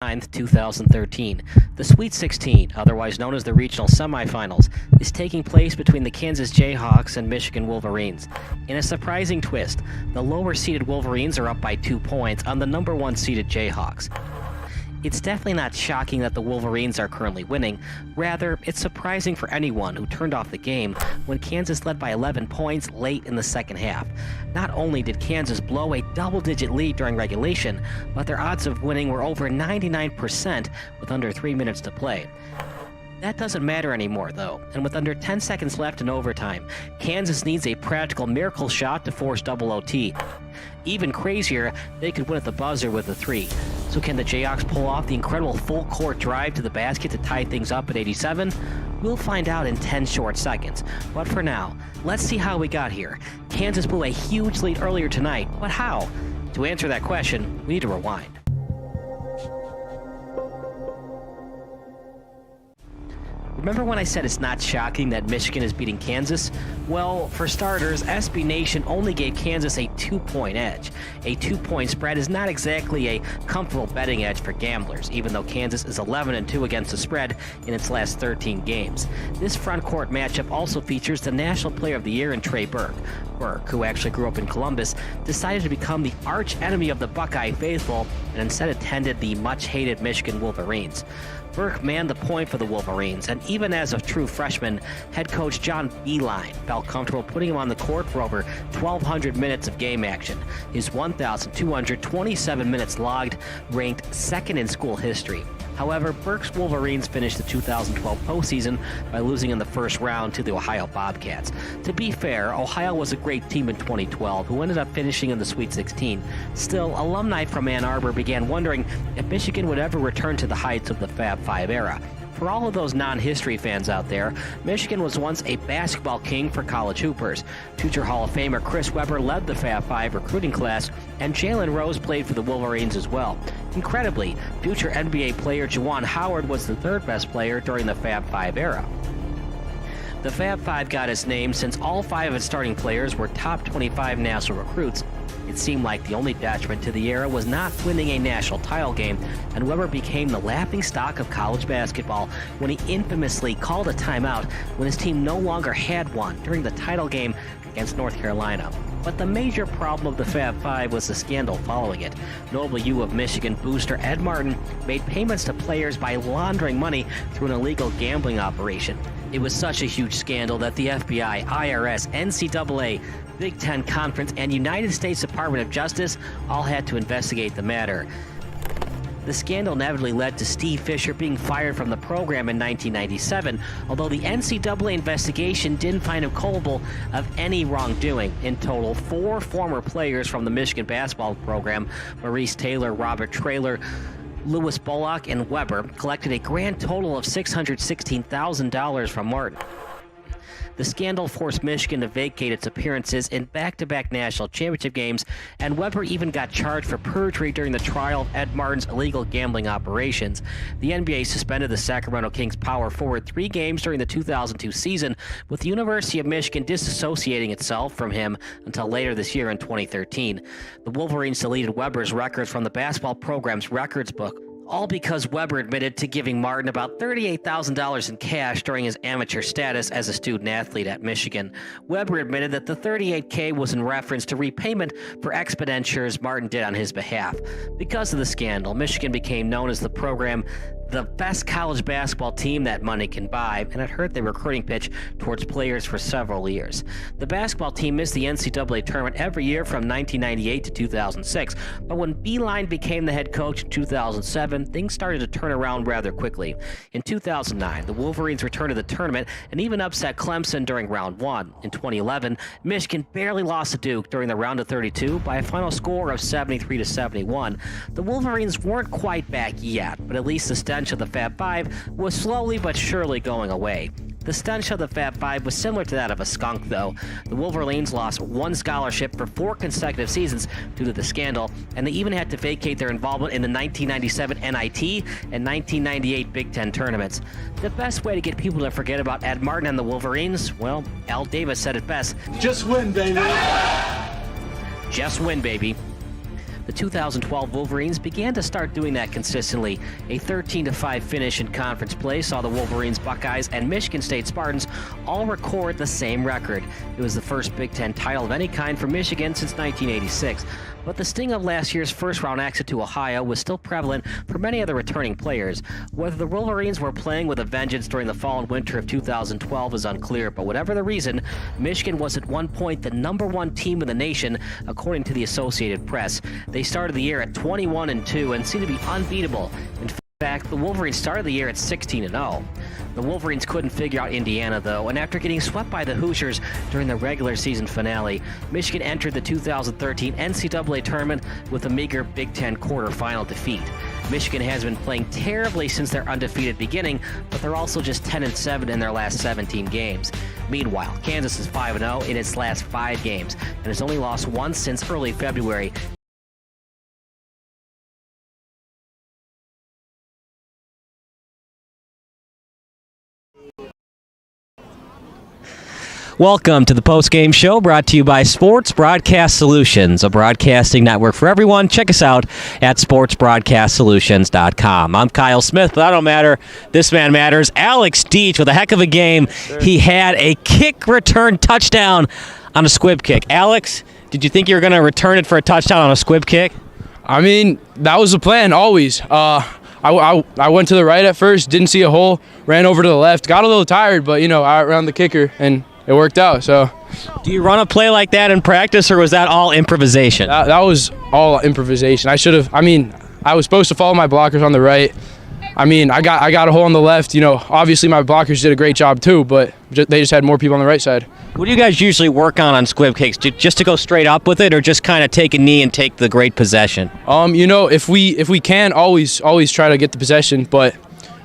Speaker 15: (9th, 2013). The Sweet 16, otherwise known as the regional semifinals, is taking place between the Kansas Jayhawks and Michigan Wolverines. In a surprising twist, the lower-seeded Wolverines are up by 2 points on the number 1-seeded Jayhawks. It's definitely not shocking that the Wolverines are currently winning. Rather, it's surprising for anyone who turned off the game when Kansas led by 11 points late in the second half. Not only did Kansas blow a double-digit lead during regulation, but their odds of winning were over 99% with under 3 minutes to play. That doesn't matter anymore, though, and with under 10 seconds left in overtime, Kansas needs a practical miracle shot to force double OT. Even crazier, they could win at the buzzer with a 3. So can the Jayhawks pull off the incredible full-court drive to the basket to tie things up at 87? We'll find out in 10 short seconds. But for now, let's see how we got here. Kansas blew a huge lead earlier tonight, but how? To answer that question, we need to rewind. Remember when I said it's not shocking that Michigan is beating Kansas? Well, for starters, SB Nation only gave Kansas a 2-point edge. A 2-point spread is not exactly a comfortable betting edge for gamblers, even though Kansas is 11-2 against the spread in its last 13 games. This front court matchup also features the National Player of the Year in Trey Burke. Burke, who actually grew up in Columbus, decided to become the arch enemy of the Buckeye faithful and instead attended the much-hated Michigan Wolverines. Burke manned the point for the Wolverines, and even as a true freshman, head coach John Beilein felt comfortable putting him on the court for over 1,200 minutes of game action. His 1,227 minutes logged ranked 2nd in school history. However, Burke's Wolverines finished the 2012 postseason by losing in the first round to the Ohio Bobcats. To be fair, Ohio was a great team in 2012 who ended up finishing in the Sweet 16. Still, alumni from Ann Arbor began wondering if Michigan would ever return to the heights of the Fab Five era. For all of those non-history fans out there, Michigan was once a basketball king for college hoopers. Future Hall of Famer Chris Webber led the Fab Five recruiting class, and Jalen Rose played for the Wolverines as well. Incredibly, future NBA player Juwan Howard was the 3rd best player during the Fab Five era. The Fab Five got its name since all 5 of its starting players were top 25 national recruits. It seemed like the only detriment to the era was not winning a national title game, and Weber became the laughingstock of college basketball when he infamously called a timeout when his team no longer had one during the title game against North Carolina. But the major problem of the Fab Five was the scandal following it. Notably, U of Michigan booster Ed Martin made payments to players by laundering money through an illegal gambling operation. It was such a huge scandal that the FBI, IRS, NCAA, Big Ten Conference, and United States Department of Justice all had to investigate the matter. The scandal inevitably led to Steve Fisher being fired from the program in 1997, although the NCAA investigation didn't find him culpable of any wrongdoing. In total, 4 former players from the Michigan basketball program, Maurice Taylor, Robert Traylor, Lewis Bullock, and Weber, collected a grand total of $616,000 from Martin. The scandal forced Michigan to vacate its appearances in back-to-back national championship games, and Weber even got charged for perjury during the trial of Ed Martin's illegal gambling operations. The NBA suspended the Sacramento Kings power forward 3 games during the 2002 season, with the University of Michigan disassociating itself from him until later this year in 2013. The Wolverines deleted Weber's records from the basketball program's records book, all because Weber admitted to giving Martin about $38,000 in cash during his amateur status as a student athlete at Michigan. Weber admitted that the $38K was in reference to repayment for expenditures Martin did on his behalf. Because of the scandal, Michigan became known as the best college basketball team that money can buy, and it hurt the recruiting pitch towards players for several years. The basketball team missed the NCAA tournament every year from 1998 to 2006, but when Beeline became the head coach in 2007, things started to turn around rather quickly. In 2009, the Wolverines returned to the tournament and even upset Clemson during round 1. In 2011, Michigan barely lost to Duke during the round of 32 by a final score of 73-71. The Wolverines weren't quite back yet, but at least the stench of the Fab Five was slowly but surely going away. The stench of the Fab Five was similar to that of a skunk, though. The Wolverines lost 1 scholarship for 4 consecutive seasons due to the scandal, and they even had to vacate their involvement in the 1997 NIT and 1998 Big Ten tournaments. The best way to get people to forget about Ed Martin and the Wolverines, well, Al Davis said it best.
Speaker 16: Just win, baby.
Speaker 15: Just win, baby. The 2012 Wolverines began to start doing that consistently. A 13-5 finish in conference play saw the Wolverines, Buckeyes, and Michigan State Spartans all record the same record. It was the first Big Ten title of any kind for Michigan since 1986. But the sting of last year's first-round exit to Ohio was still prevalent for many of the returning players. Whether the Wolverines were playing with a vengeance during the fall and winter of 2012 is unclear, but whatever the reason, Michigan was at one point the #1 team in the nation, according to the Associated Press. They started the year at 21-2 and seemed to be unbeatable. In fact, the Wolverines started the year at 16-0. The Wolverines couldn't figure out Indiana, though, and after getting swept by the Hoosiers during the regular season finale, Michigan entered the 2013 NCAA tournament with a meager Big Ten quarterfinal defeat. Michigan has been playing terribly since their undefeated beginning, but they're also just 10-7 in their last 17 games. Meanwhile, Kansas is 5-0 in its last 5 games and has only lost once since early February.
Speaker 5: Welcome to the post-game show brought to you by Sports Broadcast Solutions, a broadcasting network for everyone. Check us out at sportsbroadcastsolutions.com. I'm Kyle Smith, but that don't matter. This man matters. Alex Deach with a heck of a game. He had a kick return touchdown on a squib kick. Alex, did you think you were going to return it for a touchdown on a squib kick?
Speaker 17: I mean, that was the plan always. I went to the right at first, didn't see a hole, ran over to the left, got a little tired, but, I outran the kicker, and it worked out. So,
Speaker 5: do you run a play like that in practice, or was that all improvisation?
Speaker 17: That was all improvisation. I was supposed to follow my blockers on the right. I got a hole on the left. Obviously my blockers did a great job too, but they just had more people on the right side.
Speaker 5: What do you guys usually work on squib kicks? Just to go straight up with it, or just kind of take a knee and take the great possession?
Speaker 17: If we can, always try to get the possession, but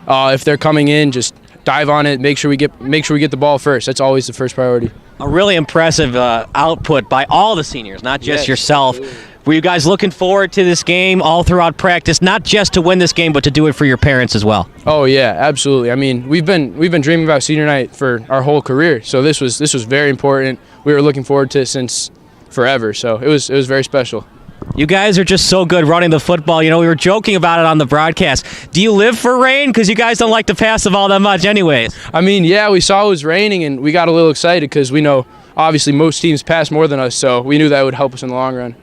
Speaker 17: if they're coming in, just dive on it. Make sure we get the ball first. That's always the first priority.
Speaker 5: A really impressive output by all the seniors, not just yourself. Were you guys looking forward to this game all throughout practice, not just to win this game, but to do it for your parents as well?
Speaker 17: Oh yeah, absolutely. I mean, we've been dreaming about senior night for our whole career, so this was very important. We were looking forward to it since forever, so it was very special.
Speaker 5: You guys are just so good running the football. You know, we were joking about it on the broadcast. Do you live for rain? Because you guys don't like to pass the ball that much anyways.
Speaker 17: I mean, yeah, we saw it was raining, and we got a little excited because we know, obviously, most teams pass more than us, so we knew that would help us in the long run.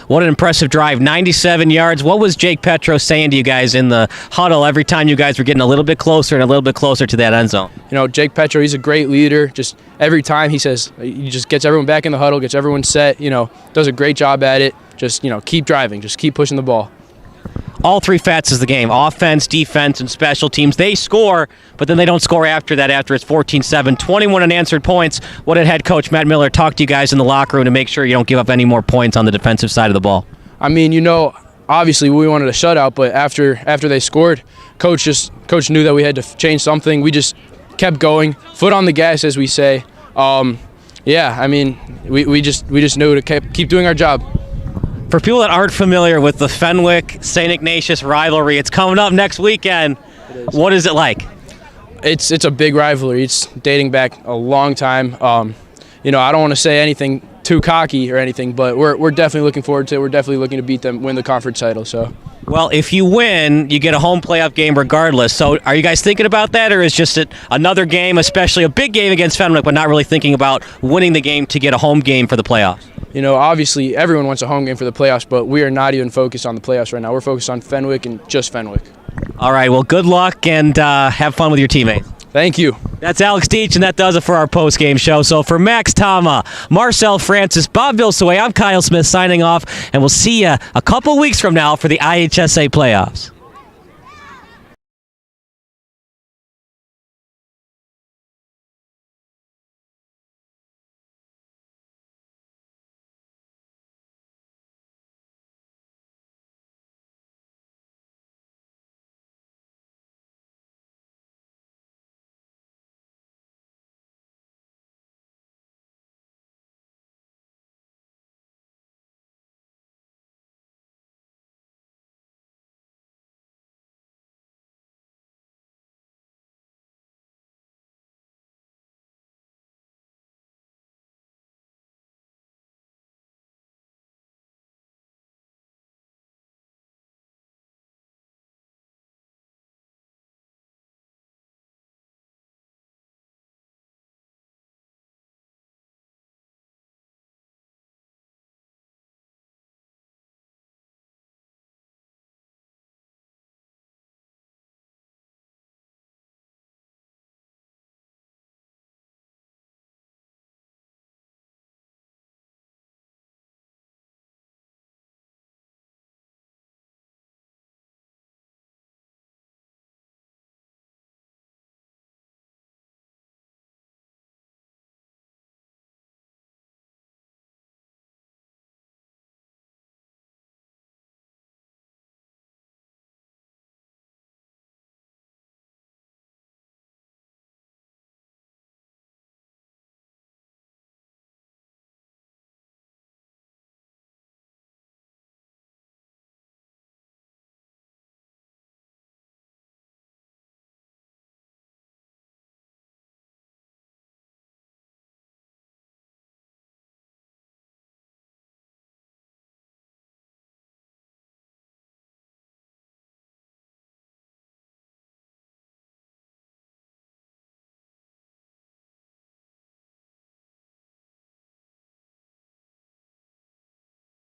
Speaker 5: What an impressive drive, 97 yards. What was Jake Petro saying to you guys in the huddle every time you guys were getting a little bit closer and a little bit closer to that end zone?
Speaker 17: You know, Jake Petro, he's a great leader. Just every time he says, he just gets everyone back in the huddle, gets everyone set, you know, does a great job at it. Just, you know, keep driving, just keep pushing the ball.
Speaker 5: All three facets of the game, offense, defense, and special teams. They score, but then they don't score after that after it's 14-7. 21 unanswered points. What did head coach Matt Miller talk to you guys in the locker room to make sure you don't give up any more points on the defensive side of the ball?
Speaker 17: I mean, you know, obviously we wanted a shutout, but after they scored, coach knew that we had to change something. We just kept going, foot on the gas, as we say. Yeah, I mean, we just knew to keep doing our job.
Speaker 5: For people that aren't familiar with the Fenwick-St. Ignatius rivalry, it's coming up next weekend. What is it like?
Speaker 17: It's a big rivalry. It's dating back a long time. You know, I don't want to say anything too cocky or anything, but we're definitely looking forward to it. We're definitely looking to beat them, win the conference title. So.
Speaker 5: Well, if you win, you get a home playoff game regardless. So are you guys thinking about that, or is just another game, especially a big game against Fenwick, but not really thinking about winning the game to get a home game for the playoffs?
Speaker 17: You know, obviously everyone wants a home game for the playoffs, but we are not even focused on the playoffs right now. We're focused on Fenwick and just Fenwick.
Speaker 5: All right, well, good luck and have fun with your teammates.
Speaker 17: Thank you.
Speaker 5: That's Alex Deach, and that does it for our post-game show. So for Max Tama, Marcel Francis, Bob Vilsaway, I'm Kyle Smith signing off, and we'll see you a couple weeks from now for the IHSA playoffs.